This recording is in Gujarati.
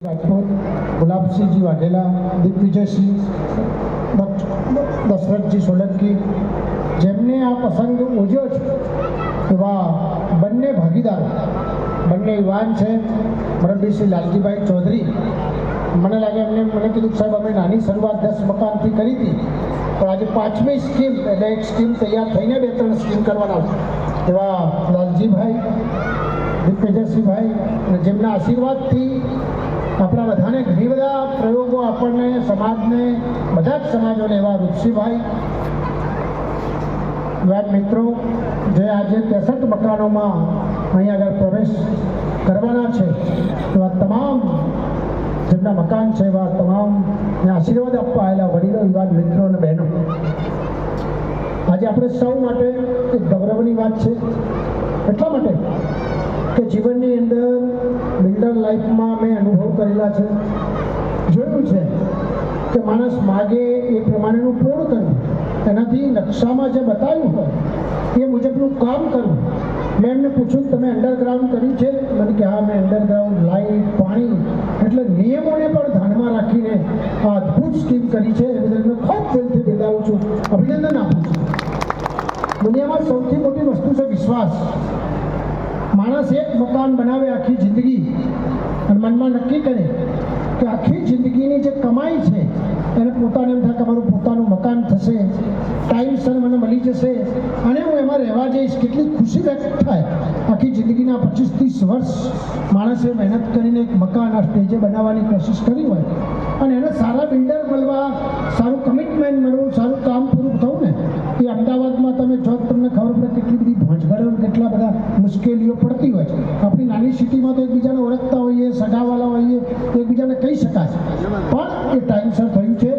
રાજપૂત, ગુલાબસિંહજી વાઘેલા, દિગ્વિજયસિંહ, દશરથજી સોલંકી, જેમને આ પ્રસંગ ઉજવ્યો છે એવા બંને ભાગીદારો, બંને યુવાન છે. મરબીસિંહ લાલજીભાઈ ચૌધરી, મને લાગે મને કીધું સાહેબ અમે નાની શરૂઆત 10 મકાનથી કરી હતી, પણ આજે 5મી સ્કીમ એટલે એક સ્કીમ તૈયાર થઈને 2-3 સ્કીમ કરવાના છે એવા લાલજીભાઈ, દિગ્વિજયસિંહભાઈ, અને જેમના આશીર્વાદથી આપણા બધાને ઘણી બધા પ્રયોગો આપણને સમાજને બધા જ સમાજોને એવા રૂપસીભાઈ, યુવાન મિત્રો જે આજે 63 મકાનોમાં અહીં આગળ પ્રવેશ કરવાના છે એવા તમામ જેમના મકાન છે એવા તમામને આશીર્વાદ આપવા આવેલા વડીલો, યુવાન મિત્રો અને બહેનો, આજે આપણે સૌ માટે એક ગૌરવની વાત છે. એટલા માટે કે જીવનની અંદર બિલ્ડર લાઈફમાં મેં અનુભવ કરેલા છે, જોયું છે કે માણસ માગે એ પ્રમાણેનું પૂર્ણ કરવું, એનાથી નકશામાં જે બતાવ્યું હોય એ મુજબનું કામ કરવું. મેં એમને પૂછ્યું તમે અંડરગ્રાઉન્ડ કર્યું છે? મને કે હા, મેં અંડરગ્રાઉન્ડ, લાઇટ, પાણી, એટલે નિયમોને પણ ધ્યાનમાં રાખીને આ અદ્ભુત સ્કીમ કરી છે. એ બદલ મેં ખૂબ દિલથી બિરદાવું છું, અભિનંદન આપું છું. દુનિયામાં સૌથી મોટી વસ્તુ છે વિશ્વાસ. માણસ એક મકાન બનાવે આખી જિંદગી અને મનમાં નક્કી કરે કે આખી જિંદગીની જે કમાઈ છે એને પોતાને એમ થાય કે મારું પોતાનું મકાન થશે, ટાઈમસર મને મળી જશે અને હું એમાં રહેવા જઈશ, કેટલી ખુશી વ્યક્ત થાય. આખી જિંદગીના 25-30 વર્ષ માણસે મહેનત કરીને એક મકાન આ સ્ટેજે બનાવવાની કોશિશ કરી હોય અને એને સારા બિલ્ડર મળવા, સારું કમિટમેન્ટ મળવું, સારું કામ પૂરું થવું ને, એ અમદાવાદમાં તમે જો તમને ખબર પડે કેટલી બધી ભોંજગળો, કેટલા બધા મુશ્કેલીઓ પડતી હોય છે. આપણી નાની સિટીમાં તો એકબીજાને ઓળખતા હોઈએ, સગાવાલા હોઈએ, એકબીજાને કહી શકાય, પણ એ ટાઈમસર થયું છે.